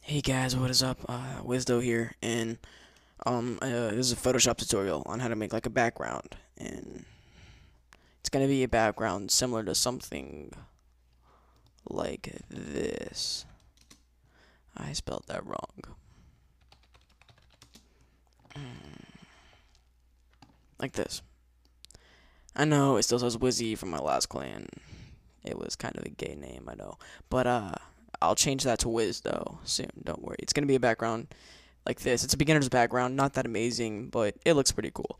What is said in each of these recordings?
Hey guys, what is up? Wizdo here, and this is a Photoshop tutorial on how to make like a background, and it's gonna be a background similar to something like this. I spelled that wrong. Like this. I know it still says Wizzy from my last clan. It was kind of a gay name, I know, but I'll change that to Wiz though soon. Don't worry. It's gonna be a background like this. It's a beginner's background, not that amazing, but it looks pretty cool.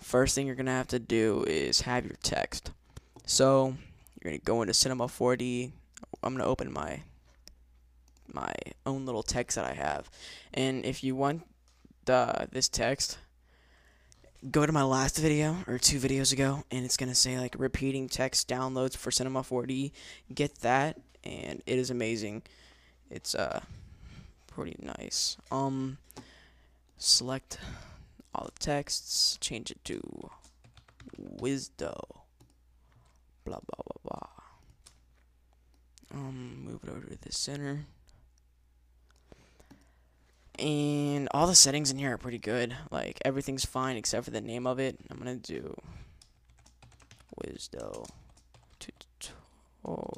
First thing you're gonna have to do is have your text. So you're gonna go into Cinema 4D. I'm gonna open my own little text that I have, and if you want this text, go to my last video or 2 videos ago, and it's gonna say like repeating text downloads for Cinema 4D. Get that, and it is amazing. It's pretty nice. Select all the texts, change it to Wizdo, blah blah blah blah. Move it over to the center, and all the settings in here are pretty good. Like everything's fine except for the name of it. I'm gonna do Wizdo tutorial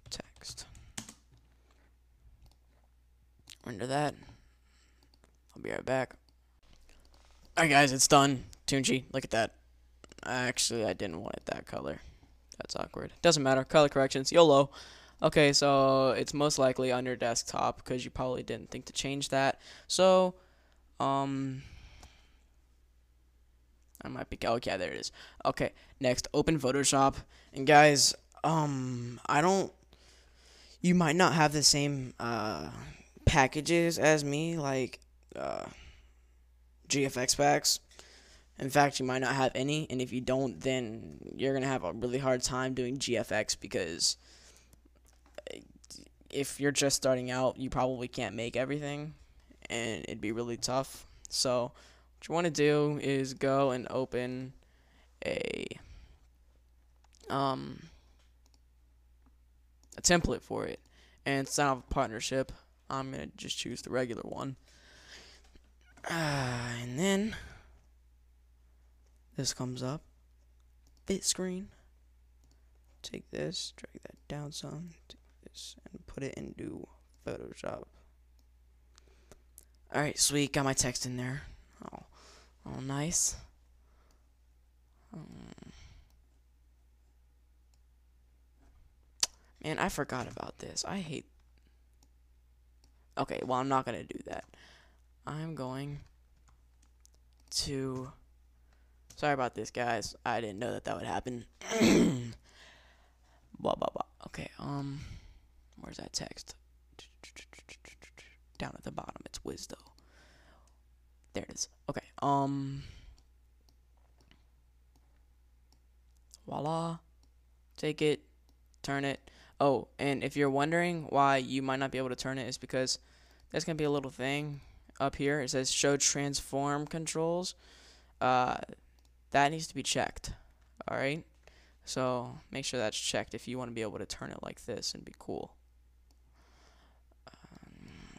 text. Render that. I'll be right back. Alright guys, it's done. Tunchi, look at that. Actually, I didn't want it that color. That's awkward. Doesn't matter. Color corrections. YOLO. Okay, so it's most likely on your desktop because you probably didn't think to change that. So, I might be. Oh, yeah, there it is. Okay, next, open Photoshop. And guys, I don't. You might not have the same packages as me, like GFX packs. In fact, you might not have any, and if you don't, then you're gonna have a really hard time doing GFX because if you're just starting out, you probably can't make everything, and it'd be really tough. So, what you want to do is go and open a um a template for it, and sign off a partnership. I'm gonna just choose the regular one, and then this comes up. Fit screen. Take this, drag that down some, take this, and put it into Photoshop. Alright, sweet, got my text in there. Oh, nice. Man, I forgot about this. I hate. Okay, well, I'm not gonna do that. I'm going to. Sorry about this, guys. I didn't know that would happen. Blah blah blah. Okay, where's that text? Down at the bottom, it's Wizdo. There it is. Okay, voila. Take it, turn it. Oh, and if you're wondering why you might not be able to turn it, is because there's gonna be a little thing up here. It says show transform controls. That needs to be checked. All right. So make sure that's checked if you want to be able to turn it like this and be cool.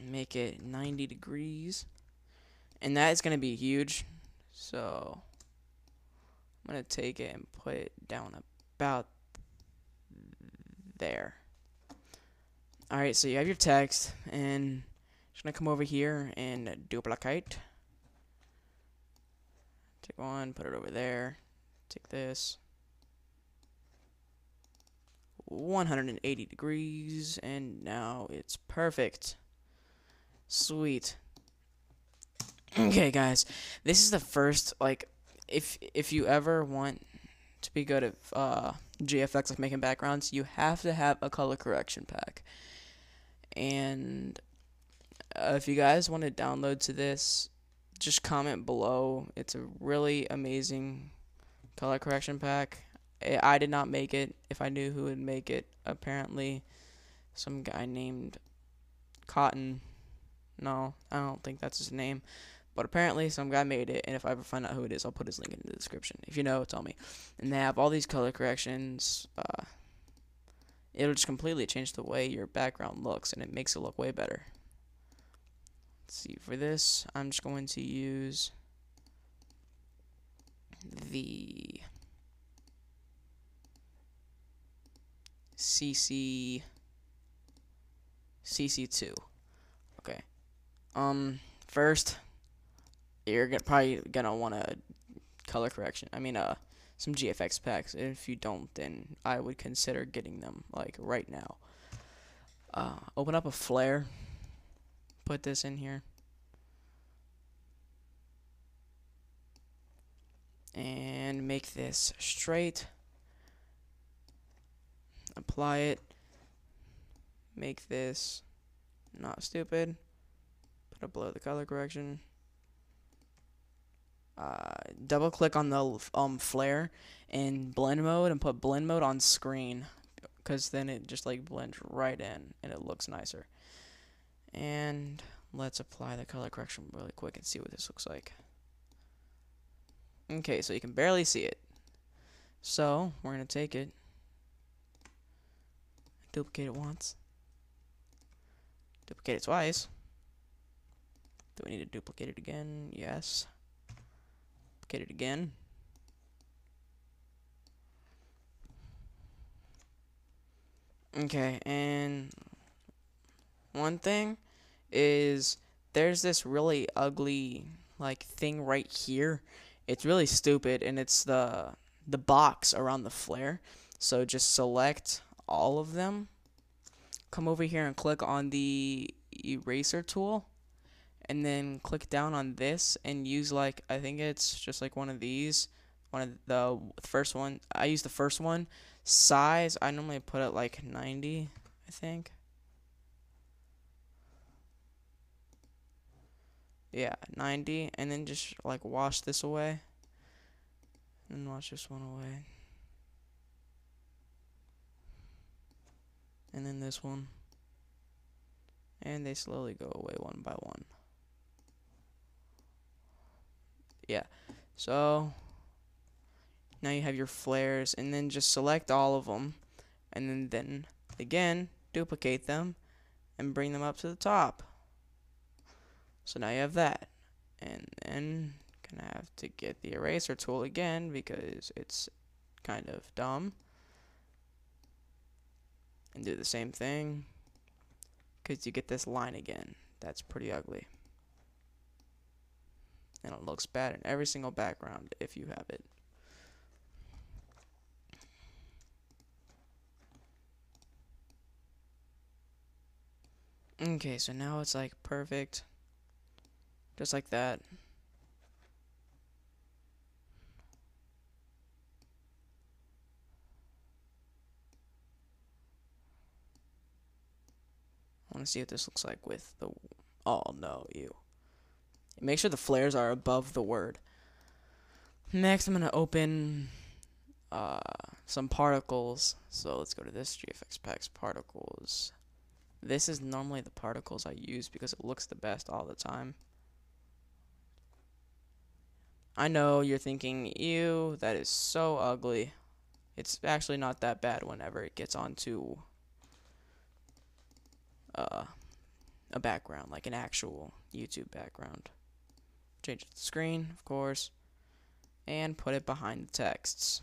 Make it 90 degrees, and that is going to be huge. So I'm going to take it and put it down about there. All right, so you have your text, and just going to come over here and duplicate. Take one, put it over there. Take this. 180 degrees, and now it's perfect. Sweet. Okay, guys, this is the first, like, if you ever want to be good at GFX, like making backgrounds, you have to have a color correction pack. And if you guys want to download to this, just comment below. It's a really amazing color correction pack. I did not make it. If I knew who would make it, apparently some guy named Cotton. No, I don't think that's his name. But apparently some guy made it, and if I ever find out who it is, I'll put his link in the description. If you know, tell me. And they have all these color corrections. it'll just completely change the way your background looks, and it makes it look way better. Let's see, for this, I'm just going to use the CC2. Okay. First, you're probably gonna want a color correction. I mean, some GFX packs. If you don't, then I would consider getting them like right now. Open up a flare. Put this in here. And make this straight. Apply it. Make this not stupid. Put it below the color correction. Double click on the flare in blend mode and put blend mode on screen, because then it just like blends right in and it looks nicer. And let's apply the color correction really quick and see what this looks like. Okay, so you can barely see it. So we're gonna take it, duplicate it once, duplicate it twice. Do we need to duplicate it again? Yes. Duplicate it again. Okay, and one thing is there's this really ugly like thing right here. It's really stupid, and it's the box around the flare. So just select all of them. Come over here and click on the eraser tool, and then click down on this and use like, I think it's just like one of these, one of the first one. I use the first one. Size, I normally put it like 90, I think. Yeah, 90, and then just like wash this away, and wash this one away, and then this one, and they slowly go away one by one. Yeah, so now you have your flares, and then just select all of them, and then again duplicate them and bring them up to the top. So now you have that, and then gonna have to get the eraser tool again because it's kind of dumb, and do the same thing, because you get this line again. That's pretty ugly, and it looks bad in every single background if you have it. Okay, so now it's like perfect, just like that. I want to see what this looks like with the, oh no, ew. Make sure the flares are above the word. Next, I'm going to open some particles. So let's go to this GFX Packs particles. This is normally the particles I use because it looks the best all the time. I know you're thinking, ew, that is so ugly. It's actually not that bad whenever it gets onto a background, like an actual YouTube background. Change the screen, of course, and put it behind the texts.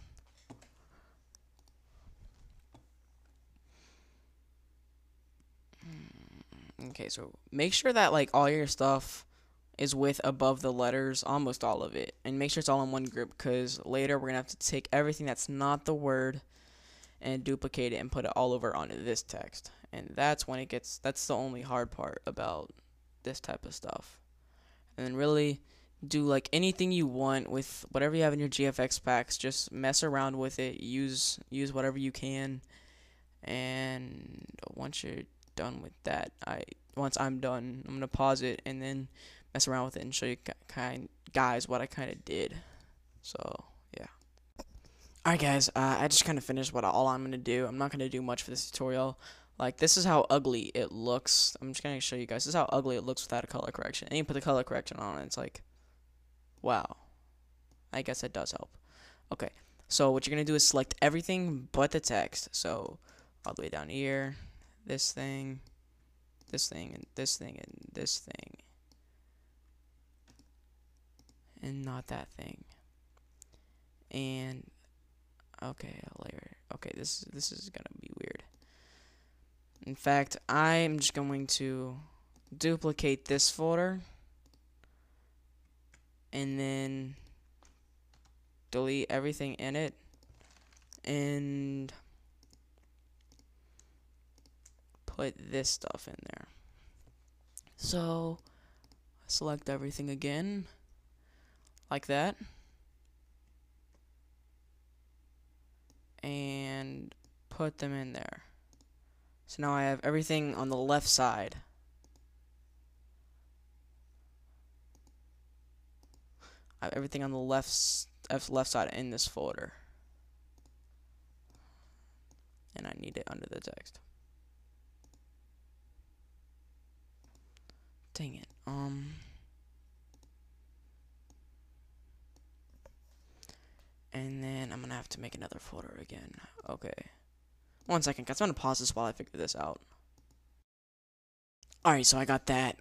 Okay, so make sure that like all your stuff is with above the letters, almost all of it, and make sure it's all in one group, because later we're gonna have to take everything that's not the word and duplicate it and put it all over onto this text, and that's when it gets, that's the only hard part about this type of stuff. And then really do like anything you want with whatever you have in your GFX packs. Just mess around with it, use whatever you can, and once you're done with that, once I'm done, I'm gonna pause it and then mess around with it and show you guys what I kind of did. So yeah. Alright guys, I just kind of finished all I'm going to do. I'm not going to do much for this tutorial. Like, this is how ugly it looks. I'm just going to show you guys. This is how ugly it looks without a color correction. And you put the color correction on it, it's like, wow. I guess that does help. Okay, so what you're going to do is select everything but the text. So, all the way down here. This thing, this thing, and this thing, and this thing. And not that thing. And okay, a layer. Okay, this is gonna be weird. In fact, I'm just going to duplicate this folder and then delete everything in it and put this stuff in there. So select everything again like that and put them in there. So now I have everything on the left side. I have everything on the left side in this folder. And I need it under the text. Dang it. And then I'm gonna have to make another folder again. Okay. 1 second, guys. I'm gonna pause this while I figure this out. Alright, so I got that.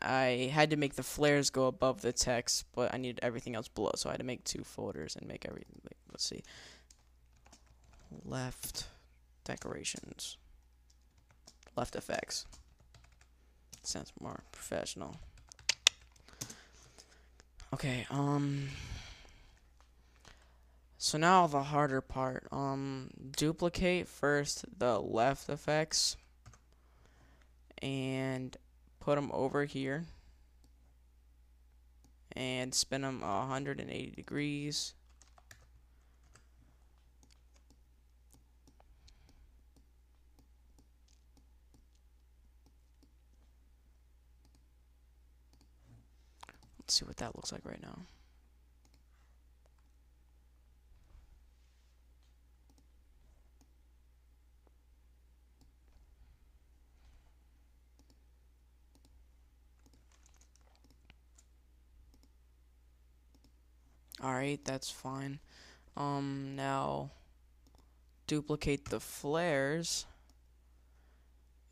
I had to make the flares go above the text, but I needed everything else below, so I had to make 2 folders and make everything. Let's see. Left decorations. Left effects. Sounds more professional. Okay, so now the harder part. Duplicate first the left effects and put them over here and spin them 180 degrees. Let's see what that looks like right now. Alright, that's fine. Now duplicate the flares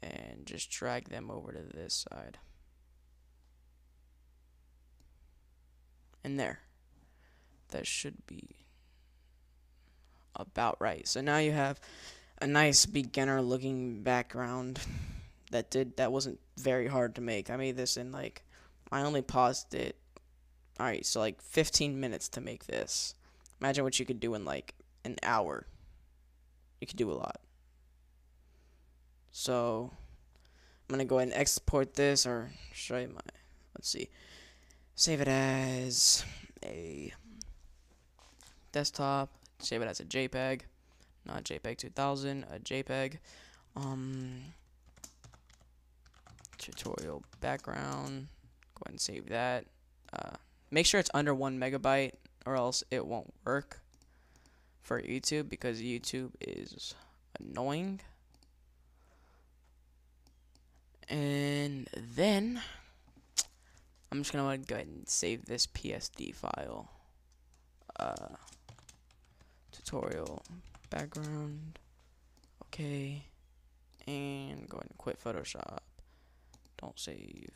and just drag them over to this side. And there. That should be about right. So now you have a nice beginner looking background that wasn't very hard to make. I made this in like, I only paused it. Alright, so like 15 minutes to make this. Imagine what you could do in like an hour. You could do a lot. So I'm gonna go ahead and export this, or show you my, let's see, save it as a desktop, save it as a JPEG, not JPEG 2000, a JPEG. Tutorial background, go ahead and save that. Make sure it's under 1 megabyte or else it won't work for YouTube because YouTube is annoying. And then I'm just gonna go ahead and save this PSD file. Tutorial background. Okay. And go ahead and quit Photoshop. Don't save.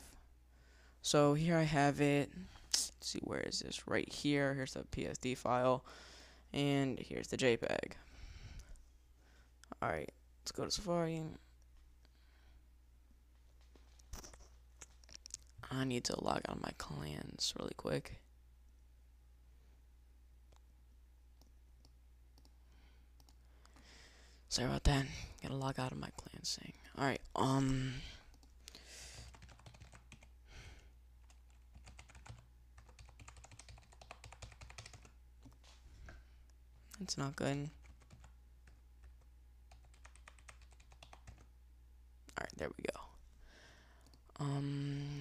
So here I have it. Let's see, where is this? Right here. Here's the PSD file. And here's the JPEG. Alright, let's go to Safari. I need to log out of my clans really quick. Sorry about that. Gotta log out of my clans thing. Alright, that's not good. Alright, there we go.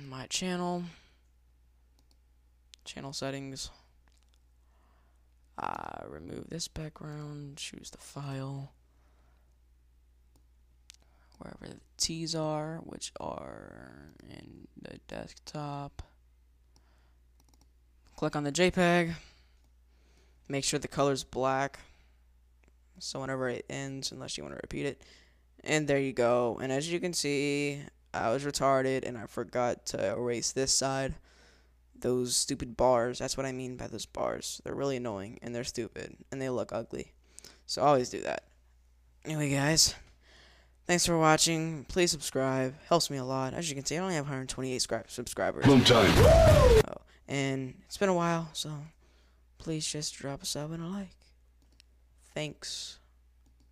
My channel settings. Remove this background, choose the file, wherever the T's are, which are in the desktop. Click on the JPEG, make sure the color's black, So whenever it ends, unless you want to repeat it. And there you go. And as you can see, I was retarded and I forgot to erase this side. Those stupid bars. That's what I mean by those bars. They're really annoying and they're stupid and they look ugly. So I always do that. Anyway, guys, thanks for watching. Please subscribe. Helps me a lot. As you can see, I only have 128 subscribers. Long time. Oh, and it's been a while, so please just drop a sub and a like. Thanks.